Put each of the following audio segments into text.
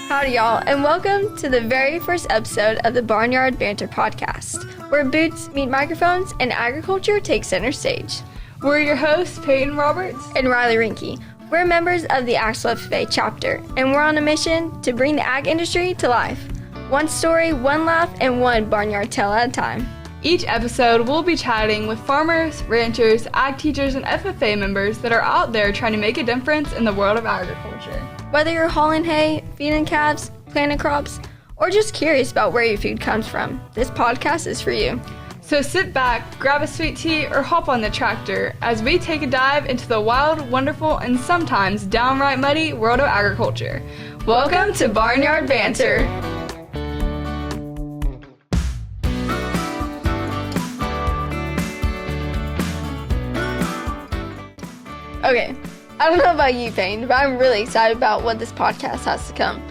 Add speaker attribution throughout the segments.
Speaker 1: Howdy, y'all, and welcome to the very first episode of the Barnyard Banter Podcast, where boots meet microphones and agriculture takes center stage.
Speaker 2: We're your hosts, Peyton Roberts
Speaker 1: and Riley Rinke. We're members of the Axel FFA chapter, and we're on a mission to bring the ag industry to life. One story, one laugh, and one barnyard tale at a time.
Speaker 2: Each episode, we'll be chatting with farmers, ranchers, ag teachers, and FFA members that are out there trying to make a difference in the world of agriculture.
Speaker 1: Whether you're hauling hay, feeding calves, planting crops, or just curious about where your food comes from, this podcast is for you.
Speaker 2: So sit back, grab a sweet tea, or hop on the tractor as we take a dive into the wild, wonderful, and sometimes downright muddy world of agriculture. Welcome to Barnyard Banter.
Speaker 1: Okay, I don't know about you, Payne, but I'm really excited about what this podcast has to come.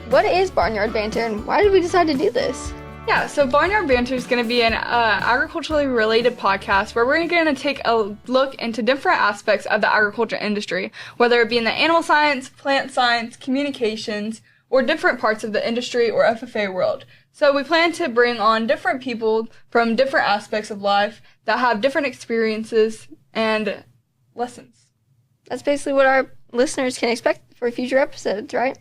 Speaker 1: What is Barnyard Banter, and why did we decide to do this?
Speaker 2: Yeah, so Barnyard Banter is going to be an agriculturally related podcast where we're going to take a look into different aspects of the agriculture industry, whether it be in the animal science, plant science, communications, or different parts of the industry or FFA world. So we plan to bring on different people from different aspects of life that have different experiences and lessons.
Speaker 1: That's basically what our listeners can expect for future episodes, right?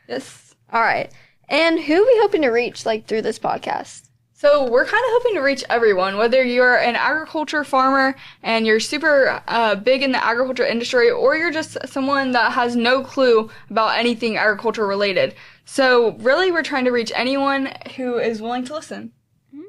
Speaker 2: Yes.
Speaker 1: All right. And who are we hoping to reach, through this podcast?
Speaker 2: So we're kind of hoping to reach everyone, whether you're an agriculture farmer and you're super big in the agriculture industry, or you're just someone that has no clue about anything agriculture related. So really, we're trying to reach anyone who is willing to listen.
Speaker 1: Mm-hmm.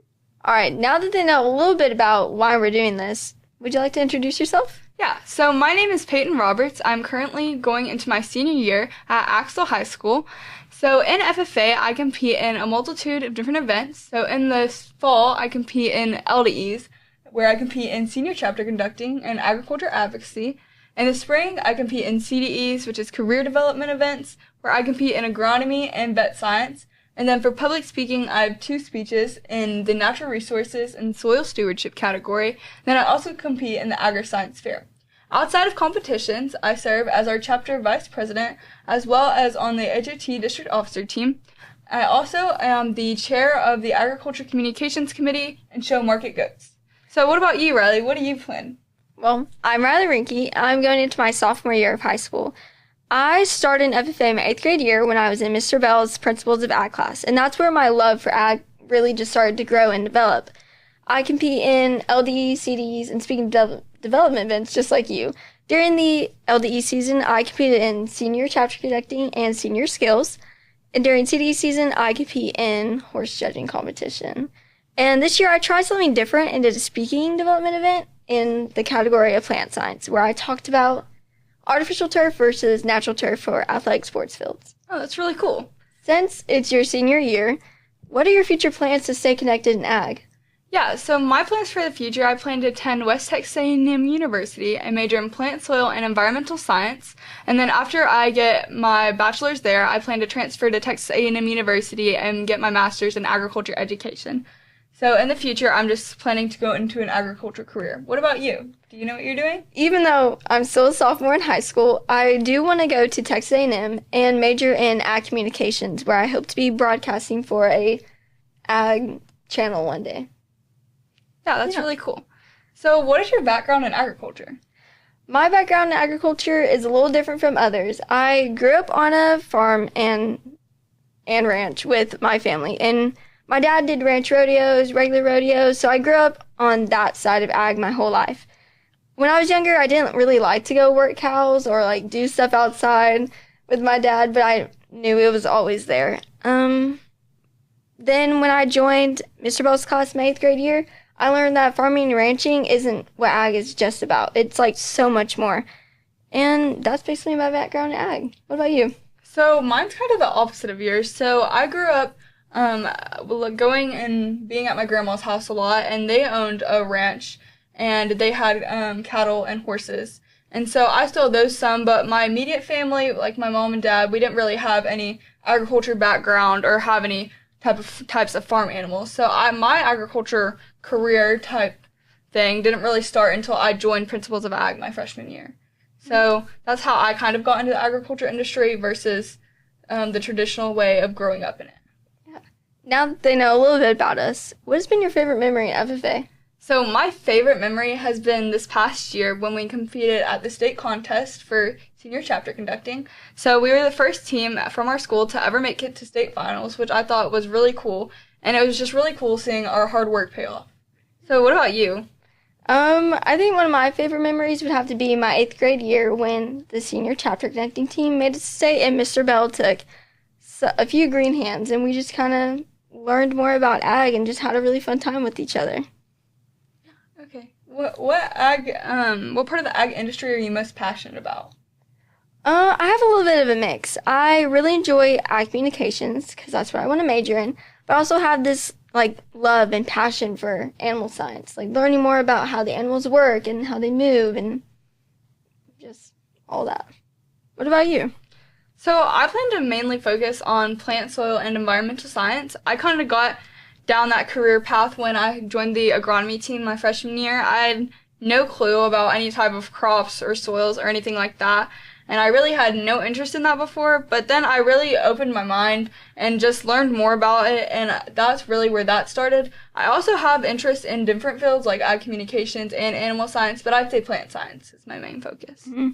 Speaker 1: All right. Now that they know a little bit about why we're doing this, would you like to introduce yourself?
Speaker 2: Yeah, so my name is Peyton Roberts. I'm currently going into my senior year at Axel High School. So in FFA, I compete in a multitude of different events. So in the fall, I compete in LDEs, where I compete in senior chapter conducting and agriculture advocacy. In the spring, I compete in CDEs, which is career development events, where I compete in agronomy and vet science. And then for public speaking, I have 2 speeches in the natural resources and soil stewardship category. Then I also compete in the agri-science fair. Outside of competitions, I serve as our chapter vice president, as well as on the HOT district officer team. I also am the chair of the agriculture communications committee and show market goats. So what about you, Riley? What do you plan?
Speaker 1: Well, I'm Riley Rinke. I'm going into my sophomore year of high school. I started in FFA my 8th grade year when I was in Mr. Bell's Principles of Ag class, and that's where my love for ag really just started to grow and develop. I compete in LDE, CDEs, and speaking development events just like you. During the LDE season, I competed in senior chapter conducting and senior skills, and during CDE season, I compete in horse judging competition. And this year, I tried something different and did a speaking development event in the category of plant science, where I talked about artificial turf versus natural turf for athletic sports fields.
Speaker 2: Oh, that's really cool.
Speaker 1: Since it's your senior year, what are your future plans to stay connected in ag?
Speaker 2: Yeah, so my plans for the future, I plan to attend West Texas A&M University. I major in plant, soil, and environmental science. And then after I get my bachelor's there, I plan to transfer to Texas A&M University and get my master's in agriculture education. So in the future, I'm just planning to go into an agriculture career. What about you? Do you know what you're doing?
Speaker 1: Even though I'm still a sophomore in high school, I do want to go to Texas A&M and major in ag communications, where I hope to be broadcasting for a ag channel one day.
Speaker 2: Yeah, that's really cool. So what is your background in agriculture?
Speaker 1: My background in agriculture is a little different from others. I grew up on a farm and ranch with my family, and my dad did ranch rodeos, regular rodeos, so I grew up on that side of ag my whole life. When I was younger, I didn't really like to go work cows or do stuff outside with my dad, but I knew it was always there. Then when I joined Mr. Bell's class my 8th grade year, I learned that farming and ranching isn't what ag is just about. It's so much more. And that's basically my background in ag. What about you?
Speaker 2: So mine's kind of the opposite of yours. So I grew up going and being at my grandma's house a lot, and they owned a ranch, and they had cattle and horses. And so I still those some, but my immediate family, like my mom and dad, we didn't really have any agriculture background or have any types of farm animals. So my agriculture career type thing didn't really start until I joined Principles of Ag my freshman year. So that's how I kind of got into the agriculture industry versus the traditional way of growing up in it.
Speaker 1: Yeah. Now that they know a little bit about us, what has been your favorite memory in FFA?
Speaker 2: So my favorite memory has been this past year when we competed at the state contest for senior chapter conducting. So we were the first team from our school to ever make it to state finals, which I thought was really cool. And it was just really cool seeing our hard work pay off. So what about you?
Speaker 1: I think one of my favorite memories would have to be my 8th grade year when the senior chapter connecting team made it to state and Mr. Bell took a few green hands and we just kind of learned more about ag and just had a really fun time with each other.
Speaker 2: Okay. What part of the ag industry are you most passionate about?
Speaker 1: I have a little bit of a mix. I really enjoy ag communications because that's what I want to major in, but I also have this love and passion for animal science, learning more about how the animals work and how they move and just all that. What about you?
Speaker 2: So I plan to mainly focus on plant, soil, and environmental science. I kind of got down that career path when I joined the agronomy team my freshman year. I had no clue about any type of crops or soils or anything like that. And I really had no interest in that before, but then I really opened my mind and just learned more about it, and that's really where that started. I also have interest in different fields like ag communications and animal science, but I'd say plant science is my main focus.
Speaker 1: Mm-hmm.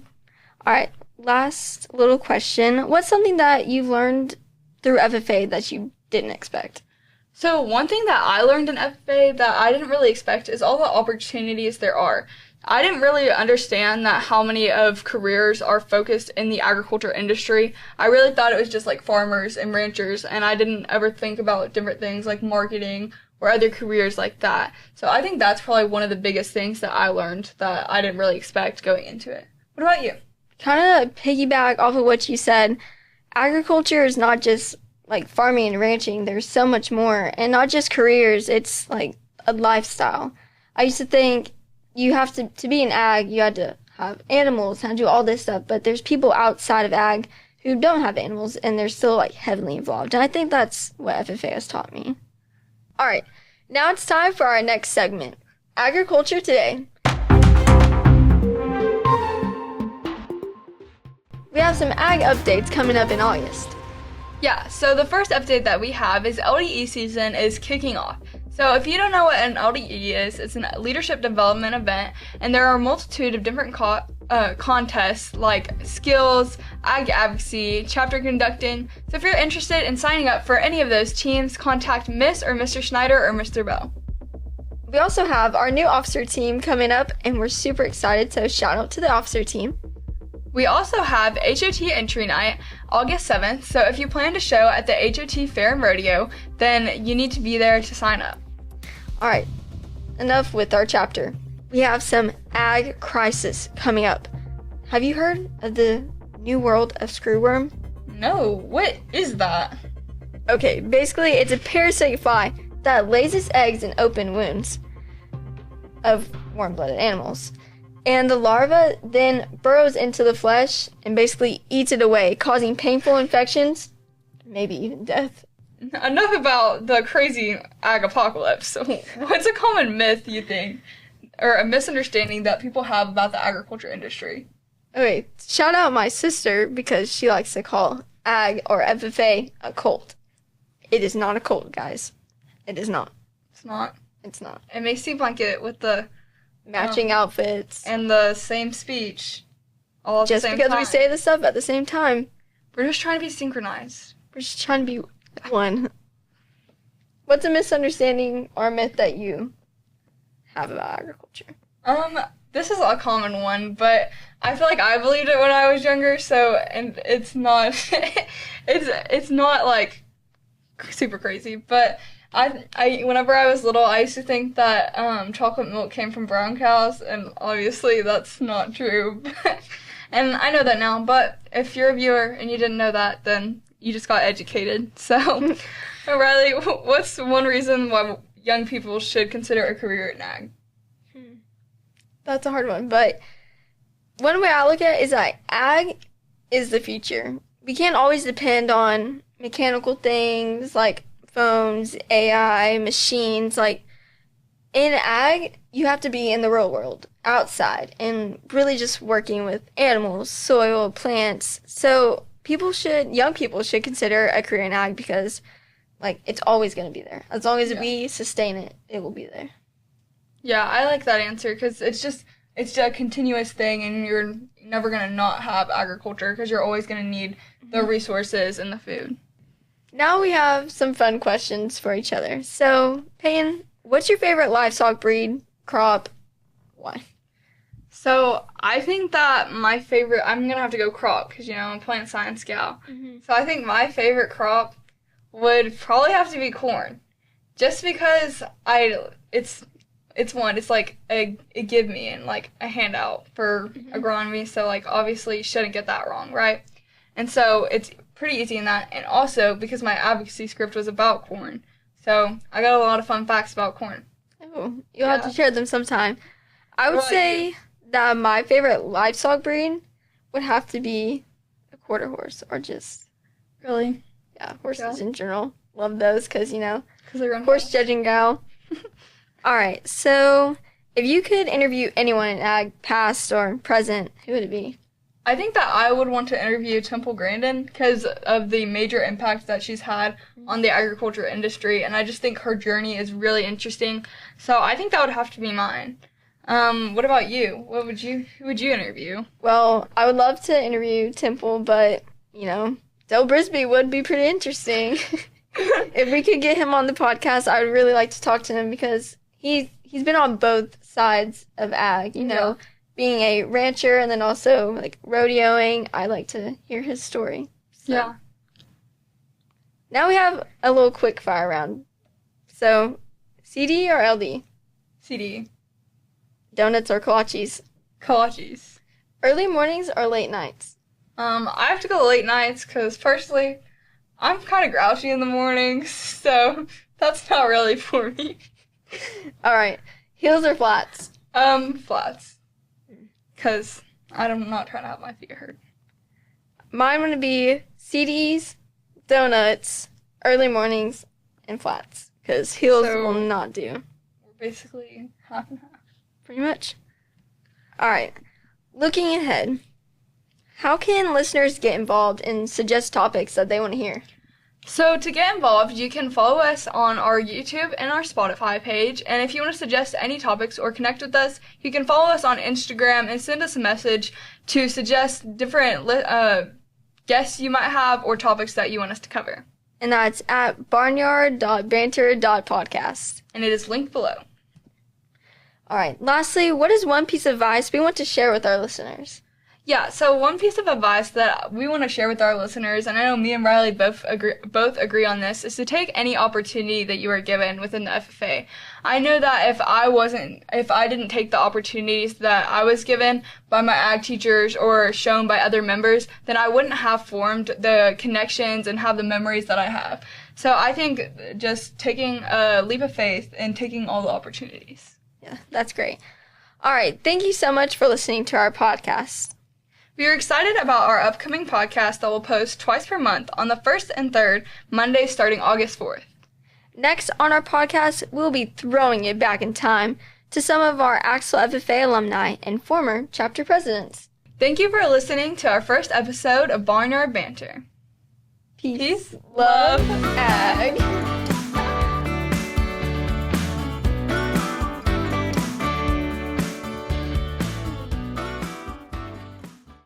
Speaker 1: All right, last little question. What's something that you've learned through FFA that you didn't expect?
Speaker 2: So one thing that I learned in FFA that I didn't really expect is all the opportunities there are. I didn't really understand that how many of careers are focused in the agriculture industry. I really thought it was just farmers and ranchers, and I didn't ever think about different things like marketing or other careers like that. So I think that's probably one of the biggest things that I learned that I didn't really expect going into it. What about you?
Speaker 1: Kind of piggyback off of what you said, agriculture is not just farming and ranching. There's so much more, and not just careers. It's a lifestyle. I used to think you have to be an ag, you had to have animals and do all this stuff, but there's people outside of ag who don't have animals and they're still heavily involved. And I think that's what FFA has taught me. All right, now it's time for our next segment, Agriculture Today. We have some ag updates coming up in August.
Speaker 2: Yeah, so the first update that we have is LDE season is kicking off. So if you don't know what an LDE is, it's a leadership development event, and there are a multitude of different contests like skills, ag advocacy, chapter conducting. So if you're interested in signing up for any of those teams, contact Miss or Mr. Schneider or Mr. Bell.
Speaker 1: We also have our new officer team coming up, and we're super excited, so shout out to the officer team.
Speaker 2: We also have HOT entry night, August 7th, so if you plan to show at the HOT Fair and Rodeo, then you need to be there to sign up.
Speaker 1: All right, enough with our chapter. We have some ag crisis coming up. Have you heard of the new world of screwworm?
Speaker 2: No, what is that?
Speaker 1: Okay, basically it's a parasitic fly that lays its eggs in open wounds of warm-blooded animals. And the larva then burrows into the flesh and basically eats it away, causing painful infections, maybe even death.
Speaker 2: Enough about the crazy ag apocalypse. What's a common myth, you think, or a misunderstanding that people have about the agriculture industry?
Speaker 1: Okay, shout out my sister because she likes to call ag or FFA a cult. It is not a cult, guys. It is not.
Speaker 2: It's not.
Speaker 1: It's not.
Speaker 2: It may seem like it with the
Speaker 1: matching outfits
Speaker 2: and the same speech all at the same time.
Speaker 1: Just because we say this stuff at the same time.
Speaker 2: We're just trying to be synchronized.
Speaker 1: We're just trying to be one. What's a misunderstanding or a myth that you have about agriculture?
Speaker 2: This is a common one, but I feel like I believed it when I was younger, and it's not it's not super crazy, but I whenever I was little, I used to think that chocolate milk came from brown cows, and obviously that's not true. And I know that now, but if you're a viewer and you didn't know that, then you just got educated. So, Riley, what's one reason why young people should consider a career in ag?
Speaker 1: That's a hard one, but one way I look at it is that ag is the future. We can't always depend on mechanical things like phones, AI, machines. In ag, you have to be in the real world, outside, and really just working with animals, soil, plants. So young people should consider a career in ag because, like, it's always going to be there. As long as we sustain it, it will be there.
Speaker 2: Yeah, I like that answer because it's a continuous thing, and you're never going to not have agriculture because you're always going to need the resources and the food.
Speaker 1: Now we have some fun questions for each other. So, Peyton, what's your favorite livestock breed, crop, why?
Speaker 2: So I think that my favorite, I'm going to have to go crop because, I'm a plant science gal. Mm-hmm. So I think my favorite crop would probably have to be corn. Just because it's like a give me and like a handout for agronomy. So like obviously you shouldn't get that wrong, right? And so it's pretty easy in that. And also because my advocacy script was about corn. So I got a lot of fun facts about corn.
Speaker 1: Oh, you'll have to share them sometime. I would say that my favorite livestock breed would have to be a quarter horse or just
Speaker 2: really,
Speaker 1: horses in general. Love those because
Speaker 2: they're
Speaker 1: horse judging gal. All right, so if you could interview anyone in ag, past or present, who would it be?
Speaker 2: I think that I would want to interview Temple Grandin because of the major impact that she's had on the agriculture industry, and I just think her journey is really interesting. So I think that would have to be mine. What about you? Who would you interview?
Speaker 1: Well, I would love to interview Temple, but, Del Brisby would be pretty interesting. If we could get him on the podcast, I would really like to talk to him because he's been on both sides of ag, being a rancher and then also, like, rodeoing. I like to hear his story. So.
Speaker 2: Yeah.
Speaker 1: Now we have a little quick fire round. So, CD or LD?
Speaker 2: CD.
Speaker 1: Donuts or kolaches?
Speaker 2: Kolaches.
Speaker 1: Early mornings or late nights?
Speaker 2: I have to go late nights because, personally, I'm kind of grouchy in the mornings, so that's not really for me.
Speaker 1: All right. Heels or flats?
Speaker 2: Flats. Because I'm not trying to have my feet hurt.
Speaker 1: Mine would be CDs, donuts, early mornings, and flats. Because heels will not do.
Speaker 2: We're basically half and half.
Speaker 1: Pretty much. All right. Looking ahead, how can listeners get involved and suggest topics that they want to hear?
Speaker 2: So to get involved, you can follow us on our YouTube and our Spotify page. And if you want to suggest any topics or connect with us, you can follow us on Instagram and send us a message to suggest different guests you might have or topics that you want us to cover.
Speaker 1: And that's at barnyard.banter.podcast.
Speaker 2: And it is linked below.
Speaker 1: All right. Lastly, what is one piece of advice we want to share with our listeners?
Speaker 2: Yeah, so one piece of advice that we want to share with our listeners, and I know me and Riley both agree on this, is to take any opportunity that you are given within the FFA. I know that if I didn't take the opportunities that I was given by my ag teachers or shown by other members, then I wouldn't have formed the connections and have the memories that I have. So I think just taking a leap of faith and taking all the opportunities.
Speaker 1: Yeah, that's great. All right, thank you so much for listening to our podcast.
Speaker 2: We are excited about our upcoming podcast that will post twice per month on the 1st and 3rd Mondays starting August 4th.
Speaker 1: Next on our podcast, we'll be throwing it back in time to some of our Axel FFA alumni and former chapter presidents.
Speaker 2: Thank you for listening to our first episode of Barnyard Banter.
Speaker 1: Peace, love, ag.